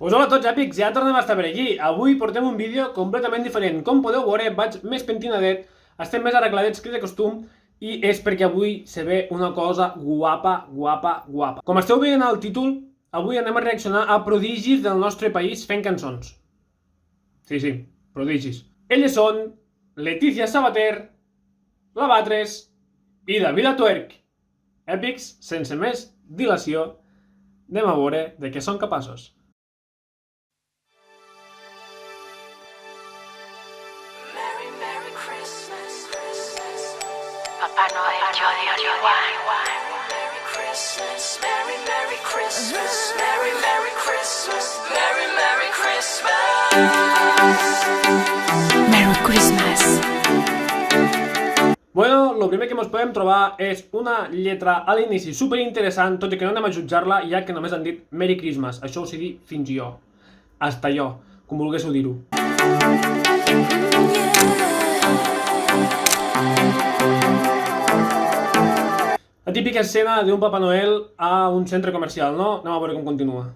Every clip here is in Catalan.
Pues hola a tots, èpics, ja tornem a estar per aquí. Avui portem un vídeo completament diferent. Com podeu veure, vaig més pentinadet, estem més arregladets que de costum i és perquè avui se ve una cosa guapa. Com esteu veient al títol, avui anem a reaccionar a prodigis del nostre país fent cançons. Sí, prodigis. Elles són Letícia Sabater, la Batres i David Atuerch. Èpics, sense més dilació, anem a veure de què són capaços. Papá Noel, yo digo Merry Christmas, Merry Christmas, Merry Christmas, Merry Christmas, Merry Christmas. Bueno, lo primer que ens podem trobar és una lletra a l'inici superinteressant, tot i que no anem a jutjar-la, ja que només han dit Merry Christmas. Això ho sé dir fins jo. Hasta jo, com volguéssiu dir-ho. La típica escena d'un Papa Noel a un centre comercial, no? Anem a veure com continua.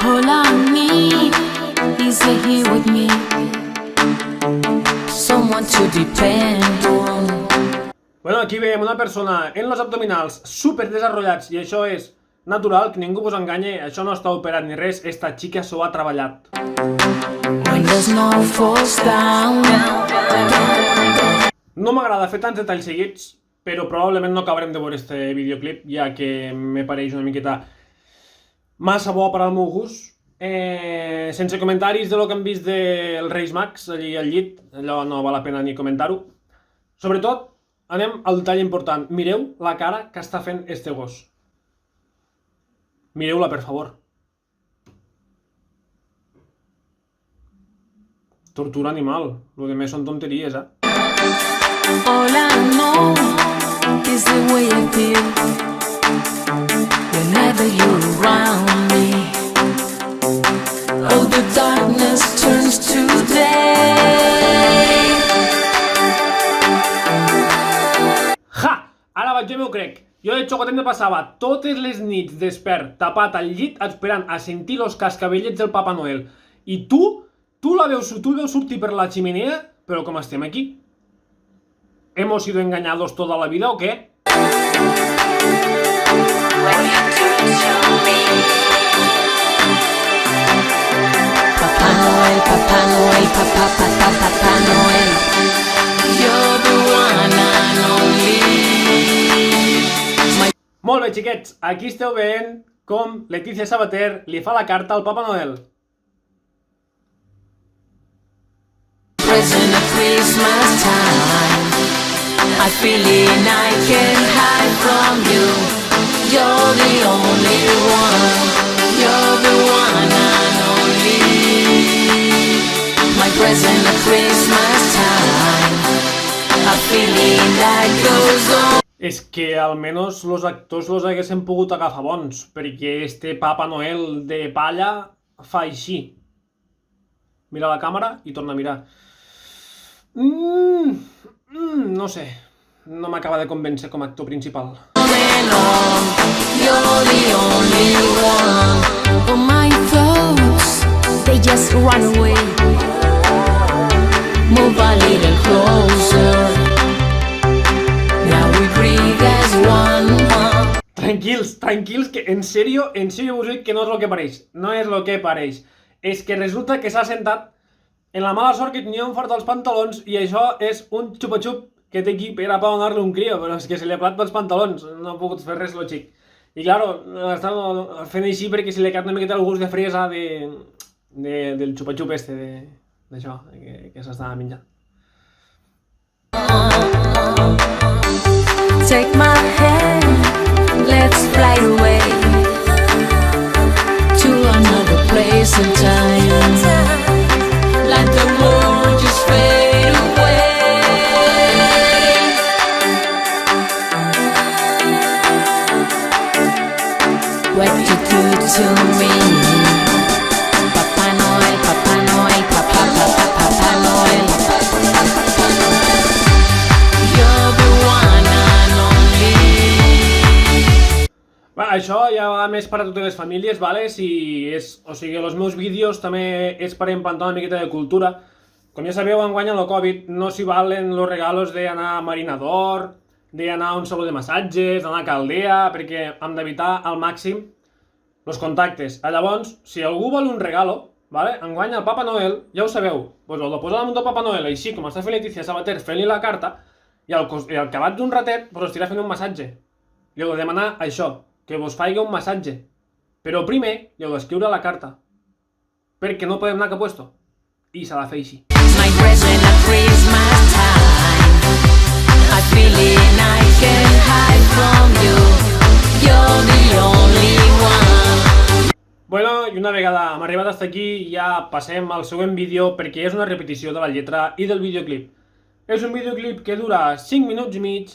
All I need is here with me, someone to depend on. Bueno, aquí veiem una persona en los abdominals super desarrollats i això és natural, que ningú vos enganye, això no està operat ni res, esta xica s'ho ha treballat. When the snow falls down. No m'agrada fer tants detalls seguits, però probablement no acabarem de veure este videoclip, ja que me pareix una miqueta massa bo per al meu gust. Sense comentaris de lo que hem vist dels Reis Mags allí al llit, allò no val la pena ni comentar-ho. Sobretot, anem al detall important. Mireu la cara que està fent este gos. Mireu-la, per favor. Tortura animal. Lo demés són tonteries, All I know is the way I feel whenever you're around me. Oh, the darkness turns to day. Ja! Ara vaig, jo m'ho crec. Jo de xocotet me passava totes les nits despert, tapat al llit, esperant a sentir los cascavellets del Papa Noel. I tu el veus sortir per la ximenea, però com estem aquí? ¿Hemos sido engañados toda la vida o qué? Papá Noel, Papá Noel, Papá Noel, you're the one and only. Molt bé, xiquets, aquí esteu veient com Letícia Sabater li fa la carta al Papa Noel. Present at Christmas time, I feeling I can't hide from you. You're the only one. You're the one and only. My present at Christmas time, a feeling that goes on. És que almenys los actors los haguessin pogut agafar bons, perquè este Papa Noel de palla fa així. Mira la càmera i torna a mirar. No sé, no m'acaba de convèncer com a actor principal. You're the only one. Oh, my thoughts, they just run away. Move a little closer. Now we breathe as one. Tranquils, que en serio vos dic que no és el que pareix. No és el que pareix. És que resulta que s'ha sentat en la mala sort que tenia un fort als pantalons i això és un xupa-xup que té aquí per a donar-li un crio, però és que se li ha plat pels pantalons, no ha pogut fer res lo xic. I claro, està fent així perquè se li ha quedat una miqueta el gust de fresa del xupa-xup este, d'això, que s'està menjant. Take my hand, let's fly away to another place and time. Let the world just fade away. What you do to me, Papá Noel, Papá Noel, Papá Noel. You're the one and only. això ja va més per a totes les famílies, vale? O sigui, els meus vídeos també és per implantar una miqueta de cultura. Com ja sabeu, enguany amb el Covid no s'hi valen els regalos d'anar a Marinador, d'anar a un saló de massatges, d'anar a Caldea, perquè hem d'evitar al màxim els contactes. Llavors, si algú vol un regalo, vale? Enguany el Papa Noel, ja ho sabeu, pues el posar damunt del Papa Noel, així com està fent Letícia Sabater fent-li la carta, i al acabat d'un ratet, pues estirà fent un massatge. Li heu de demanar això, que vos faci un massatge. Però primer li heu d'escriure la carta, perquè no podem anar cap puesto. I s'ha de fer així. My present at Christmas time. I feel it, I can hide from you. You're the only one. Bueno, i una vegada hem arribat fins aquí, ja passem al següent vídeo perquè és una repetició de la lletra i del videoclip. És un videoclip que dura 5 minuts i mig.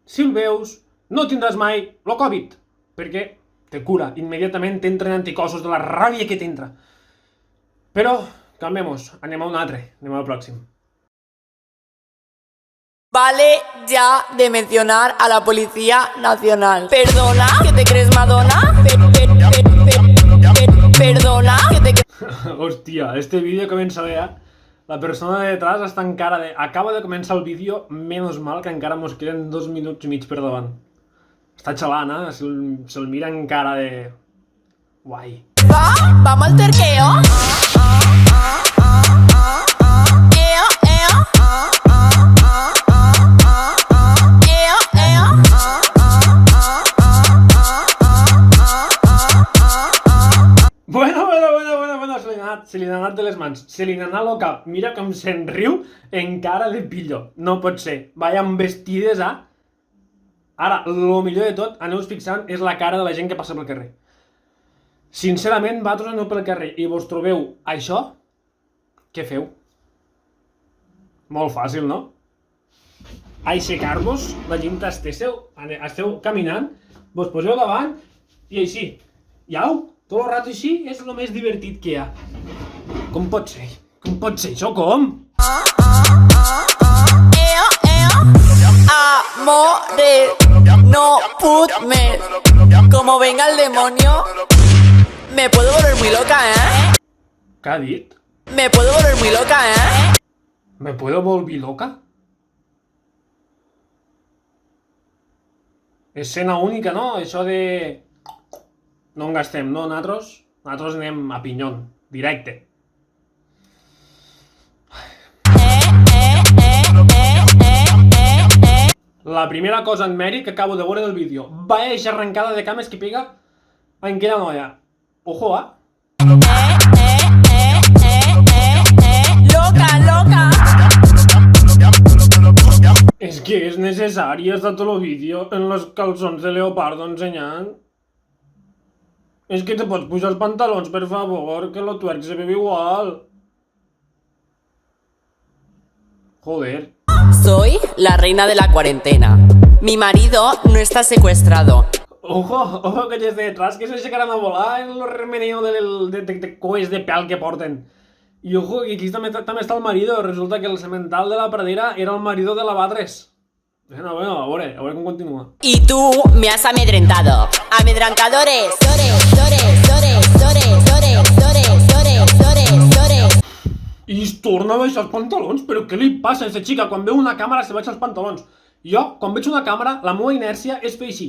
Si el veus, no tindràs mai el Covid, perquè te cura, immediatament t'entren anticossos de la ràbia que t'entra. Però, calmemos, anem a un altre, anem al pròxim. Vale ya de mencionar a la Policía Nacional. Perdona, que te crees Madonna. Perdona, que te crees... Hòstia, este vídeo comença bé, La persona de detrás està en cara de... Acaba de començar el vídeo, menos mal que encara mos queden 2 minuts i mig per davant. Està xalant, se'l mira en cara de... Guai. Vamos al terqueo. Bueno, se li n'ha anat de les mans, se li n'ha anat el cap. Mira com se'n riu en cara de pillo. No pot ser. Vaya amb vestides, Ara, el millor de tot, aneu-vos fixant, és la cara de la gent que passa pel carrer. Sincerament, vosaltres aneu pel carrer i vos trobeu això, què feu? Molt fàcil, no? Aixecar-vos, la gent esteu caminant, vos poseu davant i així. Iau, tot el rato així és el més divertit que hi ha. Com pot ser? Com pot ser això? Com? Amores, no put més. Como venga el demonio, me puedo volver muy loca, Què ha dit? Me puedo volver muy loca, ¿Me puedo volver loca? Escena única, no? Això de... No en gastem, no? Nosaltres anem a pinyón, directe. La primera cosa en mèrit que acabo de veure del vídeo. Vaya arrancada de cames que pega en aquella noia. Ojo, Loca, loca. És que és necessari estar tot el vídeo en los calçons de leopardo ensenyant. És que te pots pujar els pantalons, per favor, que lo twerk se veu igual. Joder. Soy la reina de la cuarentena. Mi marido no está secuestrado. Ojo, que desde detrás que se aixecaran a volar en el remeneo de coes de pèl que porten. I ojo, que aquí també està el marido. Resulta que el semental de la pradera era el marido de la Batres. Bueno, a veure com continua. Y tú me has amedrentado. Amedrantadores. I es torna a baixar els pantalons? Però què li passa a aquesta xica? Quan veu una càmera se baixa els pantalons. Jo, quan veig una càmera, la meva inèrcia és fer així.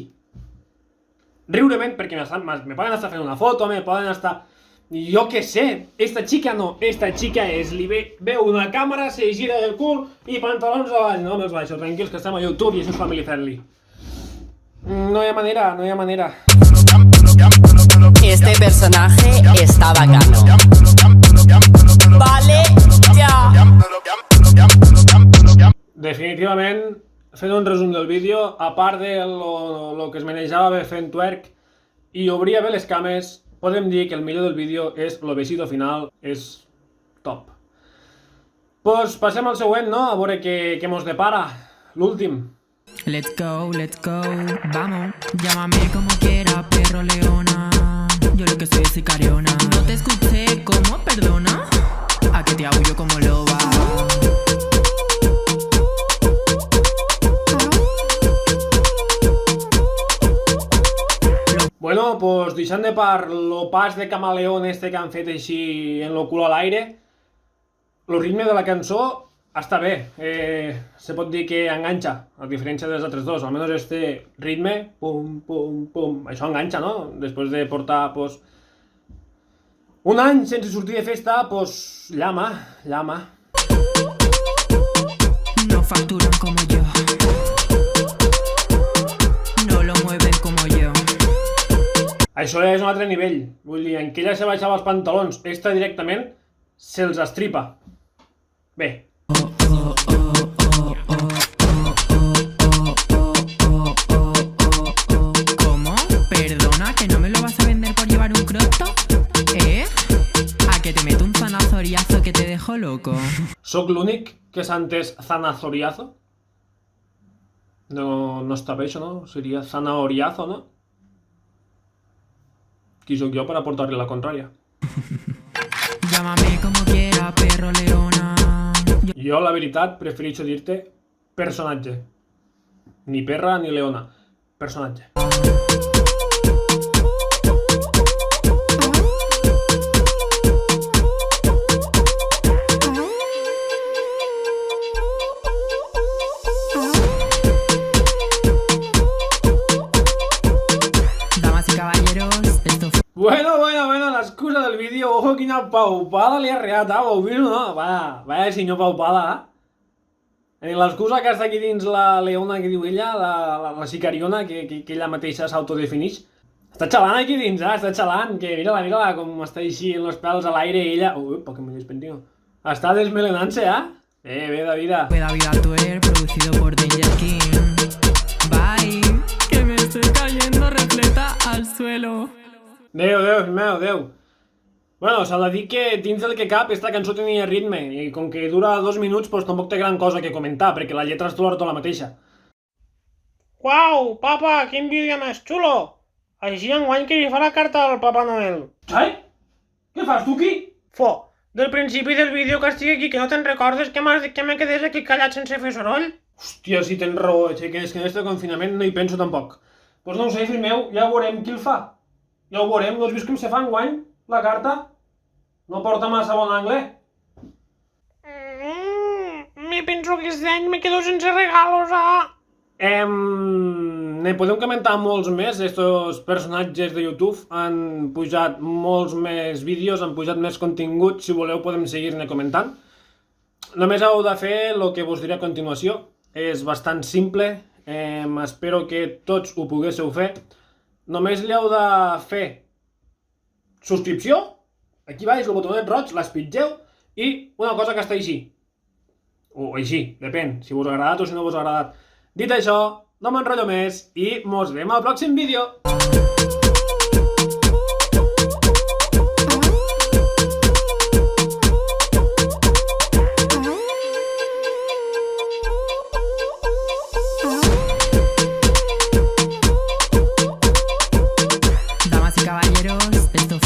Riurement, perquè me poden estar fent una foto, me poden estar... Jo què sé, esta xica no, esta xica és, li veu una càmera, se gira el cul i pantalons avall. No me'ls baixo, tranquils, que estem a YouTube i això és family friendly. No hi ha manera. Este personaje está bacano. Vale, ya. Definitivament, fent un resum del vídeo, a part de lo que es manejava bé fent twerk i obria bé les cames, podem dir que el millor del vídeo és el besito final, és top. Pues passem al següent, no? A veure què mos depara. L'últim. Let's go, vamos, llámame como quiera, perro leona. Yo lo que soy es sicariona. No te escuché, ¿cómo? Perdona. A que te aullo como loba. deixant de part lo pas de camaleón este que han fet així en lo cul a l'aire, el ritme de la cançó està bé, se pot dir que enganxa, a diferència dels altres dos, almenys este ritme, pum, pum, pum, això enganxa, no? Després de portar, pues, un any sense sortir de festa, pues, llama. No facturan como yo. No lo mueven como yo. Això és un altre nivell, vull dir, en que ella se baixava els pantalons, esta directament se'ls estripa. Bé. ¿Cómo? ¿Perdona que no me lo vas a vender por llevar un crop top? ¿A que te meto un zanazoriazo que te dejo loco? Soc l'únic que s'ha entès zanazoriazo? No està bé això, no? Seria zanahoriazo, no? Qui sóc jo per aportar-li la contrària? Llámame como quiera, perro leona. Jo, la veritat, prefereixo dir-te personatge. Ni perra ni leona. Personatge. Damas y caballeros, esto fue... Bueno, l'excusa del vídeo, ojo quina paupada li ha reat, ho vist, no? Vaya senyor paupada, L'excusa que està aquí dins la leona que diu ella, la sicariona, que ella mateixa s'autodefinix. Està xalant aquí dins, està xalant, que mira-la, com està així en los pèls a l'aire i ella... Upa, que me despentino. Està desmelenant-se, Bé, Davida. Fue David Altuer, producido por Danger King. Bye, que me estoy cayendo repleta al suelo. Déu. Bueno, s'ha de dir que dins del que cap esta cançó tenia ritme i com que dura 2 minuts doncs tampoc té gran cosa que comentar perquè la lletra és tota la mateixa. Uau, papa, quin vídeo més xulo! Així enguany que li fa la carta al Papa Noel. Xai? Què fas tu aquí? Fo, del principi del vídeo que estic aquí que no te'n recordes que m'has dit que me quedés aquí callat sense fer soroll? Hòstia, si tens raó, que és que en este confinament no hi penso tampoc. Doncs no ho sé, fill meu, ja veurem qui el fa. Ja ho veurem, no has vist com se fa enguany? La carta no porta massa bon angle. Me penso que aquest any me quedo sense regalos, Ne podem comentar molts més. Estos personatges de YouTube han pujat molts més vídeos, han pujat més contingut. Si voleu podem seguir-ne comentant. Només heu de fer el que vos diré a continuació. És bastant simple. Espero que tots ho poguéssiu fer. Només li heu de fer subscripció, aquí baix el botonet roig, l'espitgeu i una cosa que està així. O així, depèn, si vos ha agradat o si no vos ha agradat. Dit això, no m'enrotllo més i mos vem al pròxim vídeo.